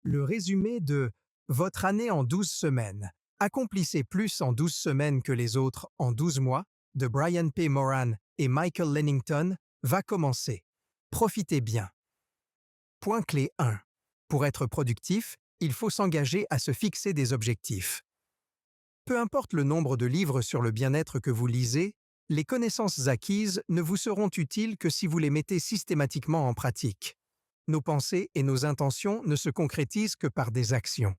Le résumé de Votre année en 12 semaines. Accomplissez plus en 12 semaines que les autres en 12 mois de Brian P. Moran et Michael Lennington va commencer. Profitez bien. Point clé 1. Pour être productif, il faut s'engager à se fixer des objectifs. Peu importe le nombre de livres sur le bien-être que vous lisez, les connaissances acquises ne vous seront utiles que si vous les mettez systématiquement en pratique. Nos pensées et nos intentions ne se concrétisent que par des actions.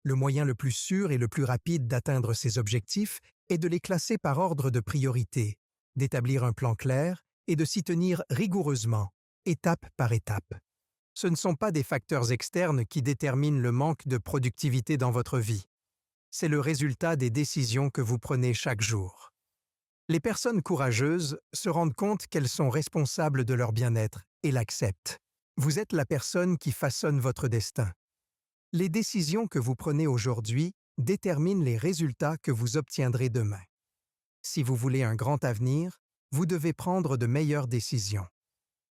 Le moyen le plus sûr et le plus rapide d'atteindre ces objectifs est de les classer par ordre de priorité, d'établir un plan clair et de s'y tenir rigoureusement, étape par étape. Ce ne sont pas des facteurs externes qui déterminent le manque de productivité dans votre vie. C'est le résultat des décisions que vous prenez chaque jour. Les personnes courageuses se rendent compte qu'elles sont responsables de leur bien-être et l'acceptent. Vous êtes la personne qui façonne votre destin. Les décisions que vous prenez aujourd'hui déterminent les résultats que vous obtiendrez demain. Si vous voulez un grand avenir, vous devez prendre de meilleures décisions.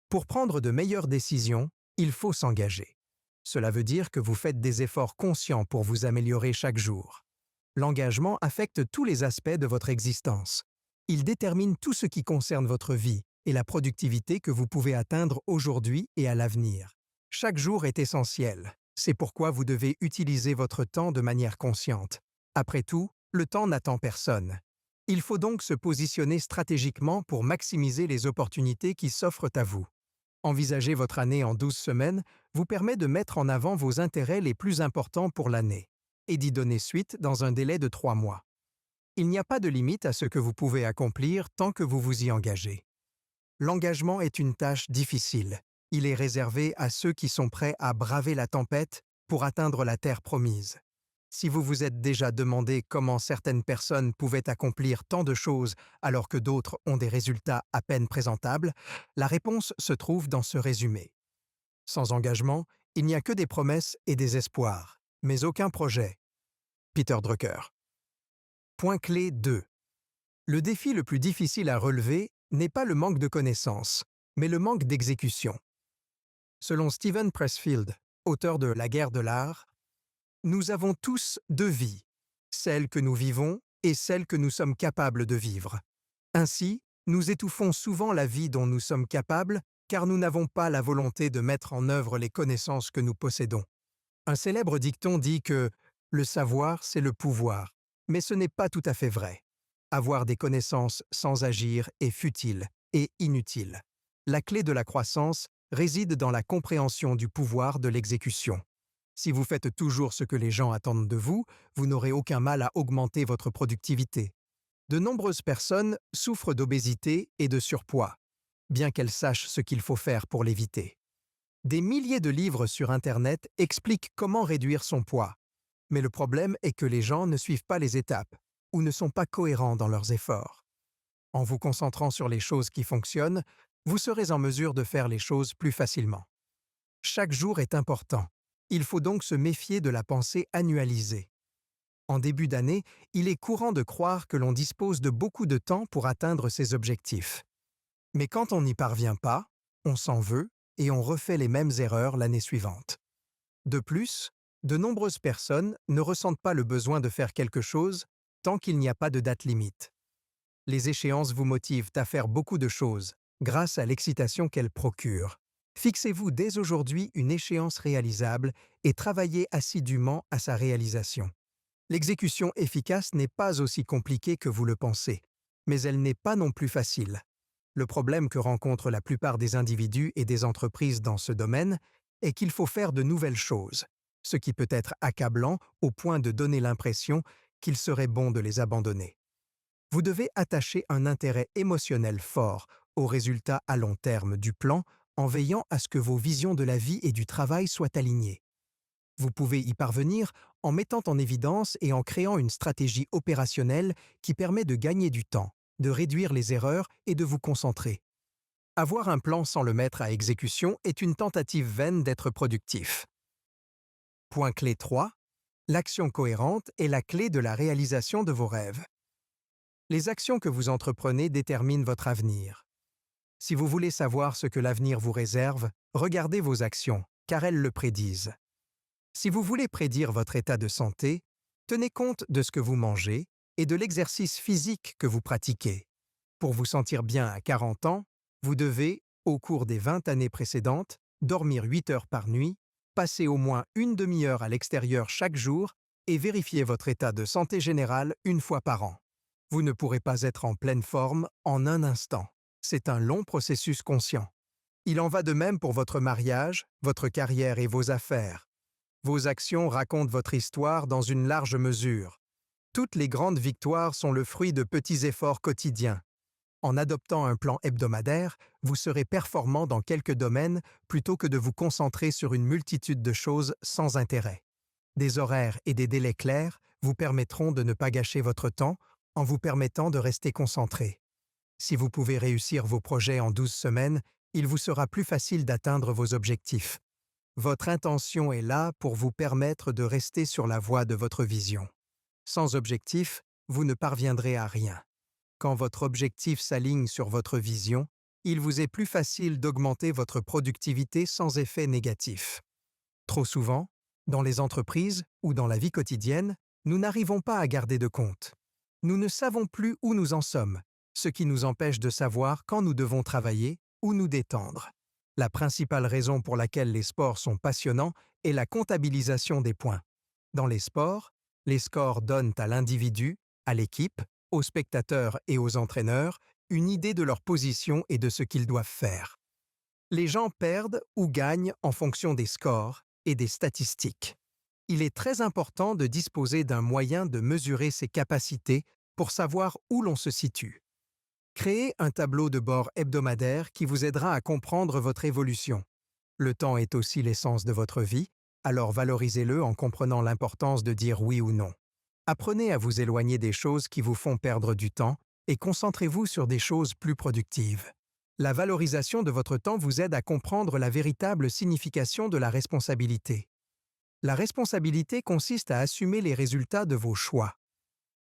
Pour prendre de meilleures décisions, il faut s'engager. Cela veut dire que vous faites des efforts conscients pour vous améliorer chaque jour. L'engagement affecte tous les aspects de votre existence. Il détermine tout ce qui concerne votre vie et la productivité que vous pouvez atteindre aujourd'hui et à l'avenir. Chaque jour est essentiel. C'est pourquoi vous devez utiliser votre temps de manière consciente. Après tout, le temps n'attend personne. Il faut donc se positionner stratégiquement pour maximiser les opportunités qui s'offrent à vous. Envisager votre année en 12 semaines vous permet de mettre en avant vos intérêts les plus importants pour l'année et d'y donner suite dans un délai de 3 mois. Il n'y a pas de limite à ce que vous pouvez accomplir tant que vous vous y engagez. L'engagement est une tâche difficile. Il est réservé à ceux qui sont prêts à braver la tempête pour atteindre la terre promise. Si vous vous êtes déjà demandé comment certaines personnes pouvaient accomplir tant de choses alors que d'autres ont des résultats à peine présentables, la réponse se trouve dans ce résumé. Sans engagement, il n'y a que des promesses et des espoirs, mais aucun projet. Peter Drucker. Point clé 2. Le défi le plus difficile à relever n'est pas le manque de connaissances, mais le manque d'exécution. Selon Steven Pressfield, auteur de La guerre de l'art, nous avons tous deux vies, celle que nous vivons et celle que nous sommes capables de vivre. Ainsi, nous étouffons souvent la vie dont nous sommes capables car nous n'avons pas la volonté de mettre en œuvre les connaissances que nous possédons. Un célèbre dicton dit que « le savoir, c'est le pouvoir », mais ce n'est pas tout à fait vrai. Avoir des connaissances sans agir est futile et inutile. La clé de la croissance réside dans la compréhension du pouvoir de l'exécution. Si vous faites toujours ce que les gens attendent de vous, vous n'aurez aucun mal à augmenter votre productivité. De nombreuses personnes souffrent d'obésité et de surpoids, bien qu'elles sachent ce qu'il faut faire pour l'éviter. Des milliers de livres sur Internet expliquent comment réduire son poids. Mais le problème est que les gens ne suivent pas les étapes ou ne sont pas cohérents dans leurs efforts. En vous concentrant sur les choses qui fonctionnent, vous serez en mesure de faire les choses plus facilement. Chaque jour est important. Il faut donc se méfier de la pensée annualisée. En début d'année, il est courant de croire que l'on dispose de beaucoup de temps pour atteindre ses objectifs. Mais quand on n'y parvient pas, on s'en veut et on refait les mêmes erreurs l'année suivante. De plus, de nombreuses personnes ne ressentent pas le besoin de faire quelque chose tant qu'il n'y a pas de date limite. Les échéances vous motivent à faire beaucoup de choses grâce à l'excitation qu'elles procurent. Fixez-vous dès aujourd'hui une échéance réalisable et travaillez assidûment à sa réalisation. L'exécution efficace n'est pas aussi compliquée que vous le pensez, mais elle n'est pas non plus facile. Le problème que rencontrent la plupart des individus et des entreprises dans ce domaine est qu'il faut faire de nouvelles choses, ce qui peut être accablant au point de donner l'impression qu'il serait bon de les abandonner. Vous devez attacher un intérêt émotionnel fort aux résultats à long terme du plan en veillant à ce que vos visions de la vie et du travail soient alignées. Vous pouvez y parvenir en mettant en évidence et en créant une stratégie opérationnelle qui permet de gagner du temps, de réduire les erreurs et de vous concentrer. Avoir un plan sans le mettre à exécution est une tentative vaine d'être productif. Point clé 3. L'action cohérente est la clé de la réalisation de vos rêves. Les actions que vous entreprenez déterminent votre avenir. Si vous voulez savoir ce que l'avenir vous réserve, regardez vos actions, car elles le prédisent. Si vous voulez prédire votre état de santé, tenez compte de ce que vous mangez et de l'exercice physique que vous pratiquez. Pour vous sentir bien à 40 ans, vous devez, au cours des 20 années précédentes, dormir 8 heures par nuit, passer au moins une demi-heure à l'extérieur chaque jour et vérifier votre état de santé générale une fois par an. Vous ne pourrez pas être en pleine forme en un instant. C'est un long processus conscient. Il en va de même pour votre mariage, votre carrière et vos affaires. Vos actions racontent votre histoire dans une large mesure. Toutes les grandes victoires sont le fruit de petits efforts quotidiens. En adoptant un plan hebdomadaire, vous serez performant dans quelques domaines plutôt que de vous concentrer sur une multitude de choses sans intérêt. Des horaires et des délais clairs vous permettront de ne pas gâcher votre temps en vous permettant de rester concentré. Si vous pouvez réussir vos projets en 12 semaines, il vous sera plus facile d'atteindre vos objectifs. Votre intention est là pour vous permettre de rester sur la voie de votre vision. Sans objectif, vous ne parviendrez à rien. Quand votre objectif s'aligne sur votre vision, il vous est plus facile d'augmenter votre productivité sans effet négatif. Trop souvent, dans les entreprises ou dans la vie quotidienne, nous n'arrivons pas à garder de compte. Nous ne savons plus où nous en sommes, ce qui nous empêche de savoir quand nous devons travailler ou nous détendre. La principale raison pour laquelle les sports sont passionnants est la comptabilisation des points. Dans les sports, les scores donnent à l'individu, à l'équipe, aux spectateurs et aux entraîneurs une idée de leur position et de ce qu'ils doivent faire. Les gens perdent ou gagnent en fonction des scores et des statistiques. Il est très important de disposer d'un moyen de mesurer ses capacités pour savoir où l'on se situe. Créez un tableau de bord hebdomadaire qui vous aidera à comprendre votre évolution. Le temps est aussi l'essence de votre vie, alors valorisez-le en comprenant l'importance de dire oui ou non. Apprenez à vous éloigner des choses qui vous font perdre du temps et concentrez-vous sur des choses plus productives. La valorisation de votre temps vous aide à comprendre la véritable signification de la responsabilité. La responsabilité consiste à assumer les résultats de vos choix.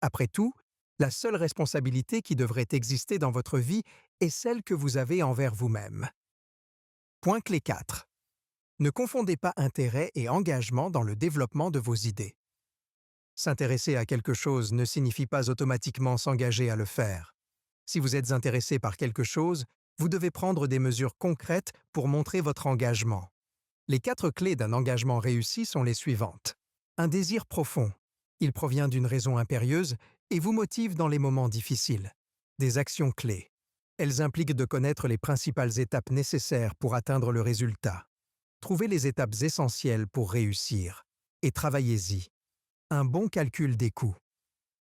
Après tout, la seule responsabilité qui devrait exister dans votre vie est celle que vous avez envers vous-même. Point clé 4. Ne confondez pas intérêt et engagement dans le développement de vos idées. S'intéresser à quelque chose ne signifie pas automatiquement s'engager à le faire. Si vous êtes intéressé par quelque chose, vous devez prendre des mesures concrètes pour montrer votre engagement. Les 4 clés d'un engagement réussi sont les suivantes. Un désir profond. Il provient d'une raison impérieuse et vous motive dans les moments difficiles. Des actions clés. Elles impliquent de connaître les principales étapes nécessaires pour atteindre le résultat. Trouvez les étapes essentielles pour réussir et travaillez-y. Un bon calcul des coûts.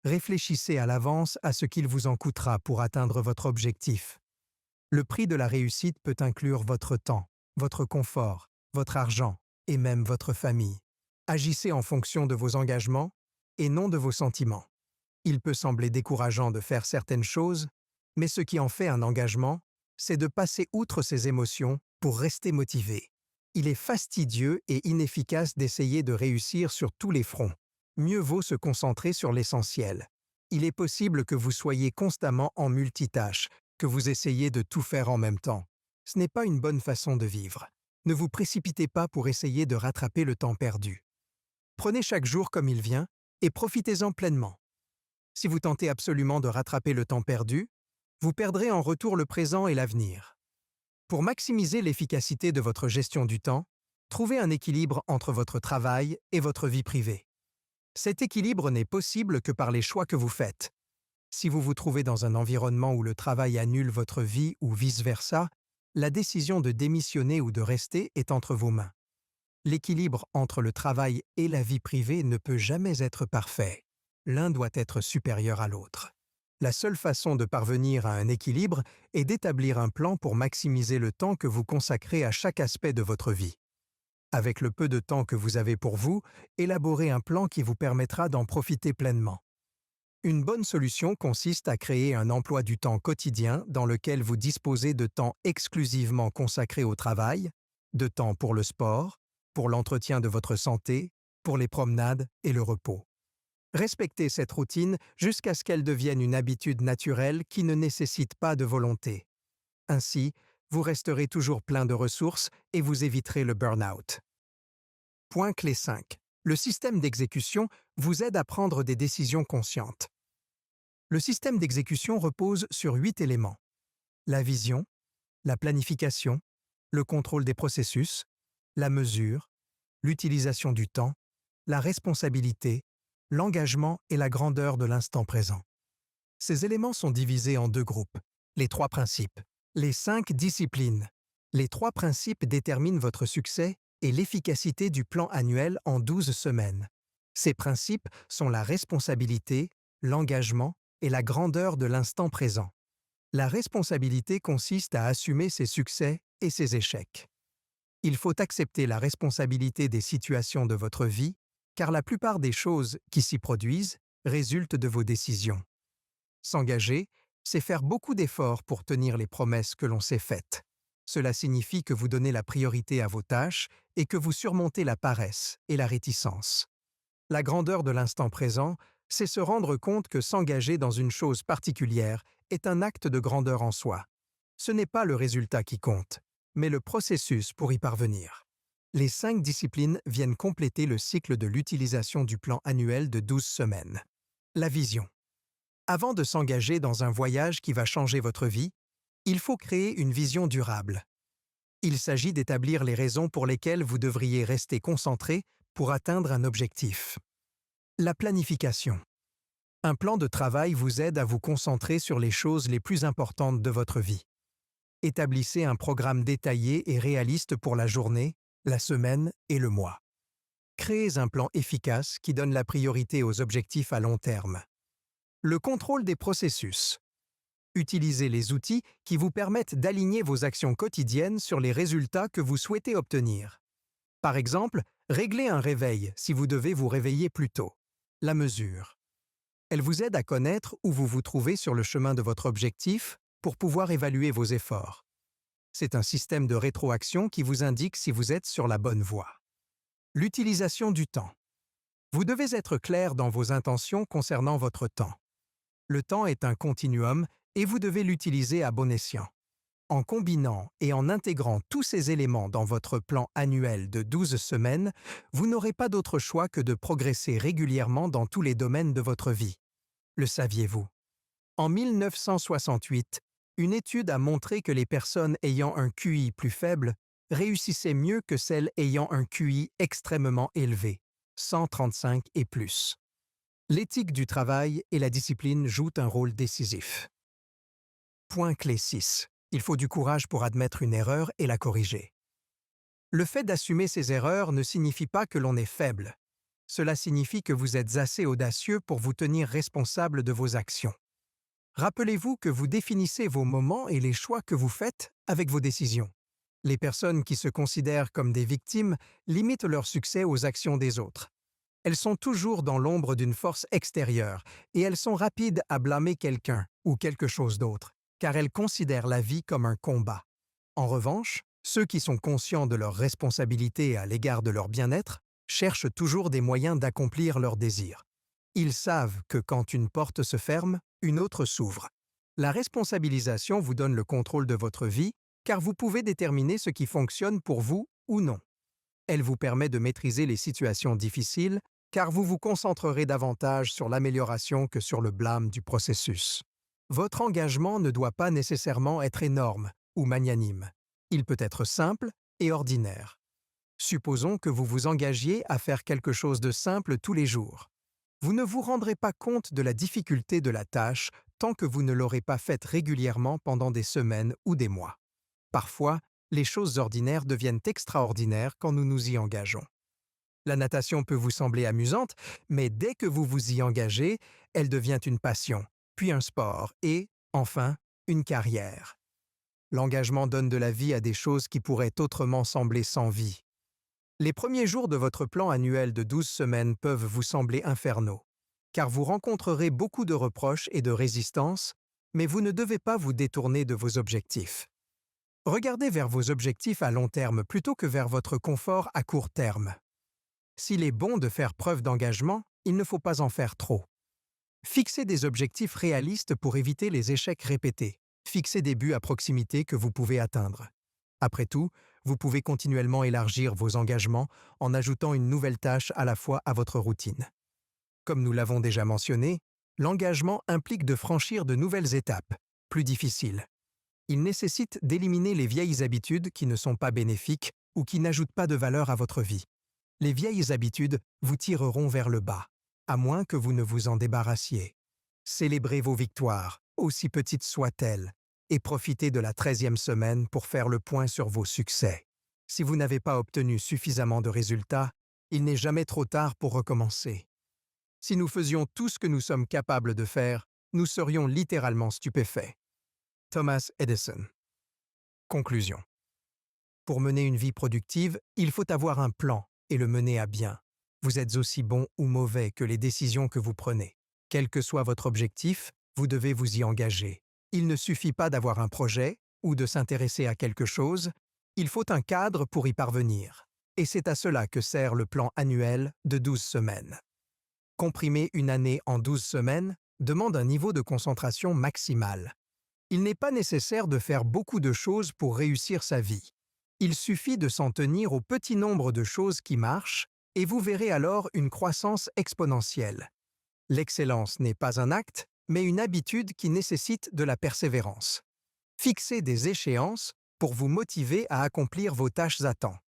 Réfléchissez à l'avance à ce qu'il vous en coûtera pour atteindre votre objectif. Le prix de la réussite peut inclure votre temps, votre confort, votre argent et même votre famille. Agissez en fonction de vos engagements et non de vos sentiments. Il peut sembler décourageant de faire certaines choses, mais ce qui en fait un engagement, c'est de passer outre ses émotions pour rester motivé. Il est fastidieux et inefficace d'essayer de réussir sur tous les fronts. Mieux vaut se concentrer sur l'essentiel. Il est possible que vous soyez constamment en multitâche, que vous essayez de tout faire en même temps. Ce n'est pas une bonne façon de vivre. Ne vous précipitez pas pour essayer de rattraper le temps perdu. Prenez chaque jour comme il vient et profitez-en pleinement. Si vous tentez absolument de rattraper le temps perdu, vous perdrez en retour le présent et l'avenir. Pour maximiser l'efficacité de votre gestion du temps, trouvez un équilibre entre votre travail et votre vie privée. Cet équilibre n'est possible que par les choix que vous faites. Si vous vous trouvez dans un environnement où le travail annule votre vie ou vice-versa, la décision de démissionner ou de rester est entre vos mains. L'équilibre entre le travail et la vie privée ne peut jamais être parfait. L'un doit être supérieur à l'autre. La seule façon de parvenir à un équilibre est d'établir un plan pour maximiser le temps que vous consacrez à chaque aspect de votre vie. Avec le peu de temps que vous avez pour vous, élaborez un plan qui vous permettra d'en profiter pleinement. Une bonne solution consiste à créer un emploi du temps quotidien dans lequel vous disposez de temps exclusivement consacré au travail, de temps pour le sport, pour l'entretien de votre santé, pour les promenades et le repos. Respectez cette routine jusqu'à ce qu'elle devienne une habitude naturelle qui ne nécessite pas de volonté. Ainsi, vous resterez toujours plein de ressources et vous éviterez le burn-out. Point clé 5. Le système d'exécution vous aide à prendre des décisions conscientes. Le système d'exécution repose sur 8 éléments. La vision, la planification, le contrôle des processus, la mesure, l'utilisation du temps, la responsabilité, l'engagement et la grandeur de l'instant présent. Ces éléments sont divisés en 2 groupes. Les 3 principes, les 5 disciplines. Les 3 principes déterminent votre succès et l'efficacité du plan annuel en 12 semaines. Ces principes sont la responsabilité, l'engagement et la grandeur de l'instant présent. La responsabilité consiste à assumer ses succès et ses échecs. Il faut accepter la responsabilité des situations de votre vie, car la plupart des choses qui s'y produisent résultent de vos décisions. S'engager, c'est faire beaucoup d'efforts pour tenir les promesses que l'on s'est faites. Cela signifie que vous donnez la priorité à vos tâches et que vous surmontez la paresse et la réticence. La grandeur de l'instant présent, c'est se rendre compte que s'engager dans une chose particulière est un acte de grandeur en soi. Ce n'est pas le résultat qui compte, mais le processus pour y parvenir. Les 5 disciplines viennent compléter le cycle de l'utilisation du plan annuel de 12 semaines. La vision. Avant de s'engager dans un voyage qui va changer votre vie, il faut créer une vision durable. Il s'agit d'établir les raisons pour lesquelles vous devriez rester concentré pour atteindre un objectif. La planification. Un plan de travail vous aide à vous concentrer sur les choses les plus importantes de votre vie. Établissez un programme détaillé et réaliste pour la journée, la semaine et le mois. Créez un plan efficace qui donne la priorité aux objectifs à long terme. Le contrôle des processus. Utilisez les outils qui vous permettent d'aligner vos actions quotidiennes sur les résultats que vous souhaitez obtenir. Par exemple, réglez un réveil si vous devez vous réveiller plus tôt. La mesure. Elle vous aide à connaître où vous vous trouvez sur le chemin de votre objectif pour pouvoir évaluer vos efforts. C'est un système de rétroaction qui vous indique si vous êtes sur la bonne voie. L'utilisation du temps. Vous devez être clair dans vos intentions concernant votre temps. Le temps est un continuum et vous devez l'utiliser à bon escient. En combinant et en intégrant tous ces éléments dans votre plan annuel de 12 semaines, vous n'aurez pas d'autre choix que de progresser régulièrement dans tous les domaines de votre vie. Le saviez-vous? En 1968, une étude a montré que les personnes ayant un QI plus faible réussissaient mieux que celles ayant un QI extrêmement élevé, 135 et plus. L'éthique du travail et la discipline jouent un rôle décisif. Point clé 6. Il faut du courage pour admettre une erreur et la corriger. Le fait d'assumer ses erreurs ne signifie pas que l'on est faible. Cela signifie que vous êtes assez audacieux pour vous tenir responsable de vos actions. Rappelez-vous que vous définissez vos moments et les choix que vous faites avec vos décisions. Les personnes qui se considèrent comme des victimes limitent leur succès aux actions des autres. Elles sont toujours dans l'ombre d'une force extérieure et elles sont rapides à blâmer quelqu'un ou quelque chose d'autre, car elles considèrent la vie comme un combat. En revanche, ceux qui sont conscients de leurs responsabilités à l'égard de leur bien-être cherchent toujours des moyens d'accomplir leurs désirs. Ils savent que quand une porte se ferme, une autre s'ouvre. La responsabilisation vous donne le contrôle de votre vie, car vous pouvez déterminer ce qui fonctionne pour vous ou non. Elle vous permet de maîtriser les situations difficiles, car vous vous concentrerez davantage sur l'amélioration que sur le blâme du processus. Votre engagement ne doit pas nécessairement être énorme ou magnanime. Il peut être simple et ordinaire. Supposons que vous vous engagiez à faire quelque chose de simple tous les jours. Vous ne vous rendrez pas compte de la difficulté de la tâche tant que vous ne l'aurez pas faite régulièrement pendant des semaines ou des mois. Parfois, les choses ordinaires deviennent extraordinaires quand nous nous y engageons. La natation peut vous sembler amusante, mais dès que vous vous y engagez, elle devient une passion, puis un sport et, enfin, une carrière. L'engagement donne de la vie à des choses qui pourraient autrement sembler sans vie. Les premiers jours de votre plan annuel de 12 semaines peuvent vous sembler infernaux, car vous rencontrerez beaucoup de reproches et de résistance, mais vous ne devez pas vous détourner de vos objectifs. Regardez vers vos objectifs à long terme plutôt que vers votre confort à court terme. S'il est bon de faire preuve d'engagement, il ne faut pas en faire trop. Fixez des objectifs réalistes pour éviter les échecs répétés. Fixez des buts à proximité que vous pouvez atteindre. Après tout, vous pouvez continuellement élargir vos engagements en ajoutant une nouvelle tâche à la fois à votre routine. Comme nous l'avons déjà mentionné, l'engagement implique de franchir de nouvelles étapes, plus difficiles. Il nécessite d'éliminer les vieilles habitudes qui ne sont pas bénéfiques ou qui n'ajoutent pas de valeur à votre vie. Les vieilles habitudes vous tireront vers le bas, à moins que vous ne vous en débarrassiez. Célébrez vos victoires, aussi petites soient-elles, et profitez de la 13e semaine pour faire le point sur vos succès. Si vous n'avez pas obtenu suffisamment de résultats, il n'est jamais trop tard pour recommencer. Si nous faisions tout ce que nous sommes capables de faire, nous serions littéralement stupéfaits. Thomas Edison. Conclusion. Pour mener une vie productive, il faut avoir un plan et le mener à bien. Vous êtes aussi bon ou mauvais que les décisions que vous prenez. Quel que soit votre objectif, vous devez vous y engager. Il ne suffit pas d'avoir un projet ou de s'intéresser à quelque chose, il faut un cadre pour y parvenir. Et c'est à cela que sert le plan annuel de 12 semaines. Comprimer une année en 12 semaines demande un niveau de concentration maximal. Il n'est pas nécessaire de faire beaucoup de choses pour réussir sa vie. Il suffit de s'en tenir au petit nombre de choses qui marchent et vous verrez alors une croissance exponentielle. L'excellence n'est pas un acte, mais une habitude qui nécessite de la persévérance. Fixez des échéances pour vous motiver à accomplir vos tâches à temps.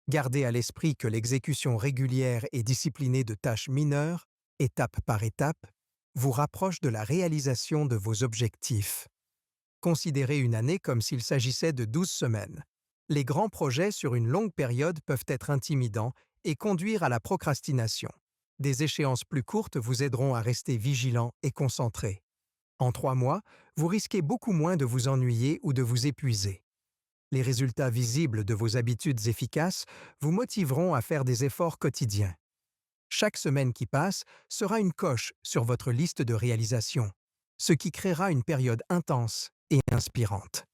Gardez à l'esprit que l'exécution régulière et disciplinée de tâches mineures, étape par étape, vous rapproche de la réalisation de vos objectifs. Considérez une année comme s'il s'agissait de 12 semaines. Les grands projets sur une longue période peuvent être intimidants et conduire à la procrastination. Des échéances plus courtes vous aideront à rester vigilant et concentré. En 3 mois, vous risquez beaucoup moins de vous ennuyer ou de vous épuiser. Les résultats visibles de vos habitudes efficaces vous motiveront à faire des efforts quotidiens. Chaque semaine qui passe sera une coche sur votre liste de réalisation, ce qui créera une période intense et inspirante.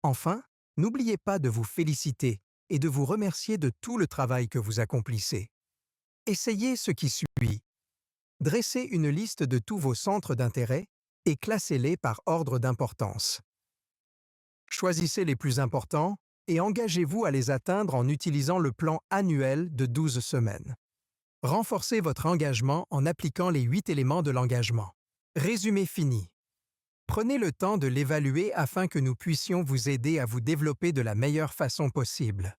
Enfin, n'oubliez pas de vous féliciter et de vous remercier de tout le travail que vous accomplissez. Essayez ce qui suit. Dressez une liste de tous vos centres d'intérêt et classez-les par ordre d'importance. Choisissez les plus importants et engagez-vous à les atteindre en utilisant le plan annuel de 12 semaines. Renforcez votre engagement en appliquant les 8 éléments de l'engagement. Résumé fini. Prenez le temps de l'évaluer afin que nous puissions vous aider à vous développer de la meilleure façon possible.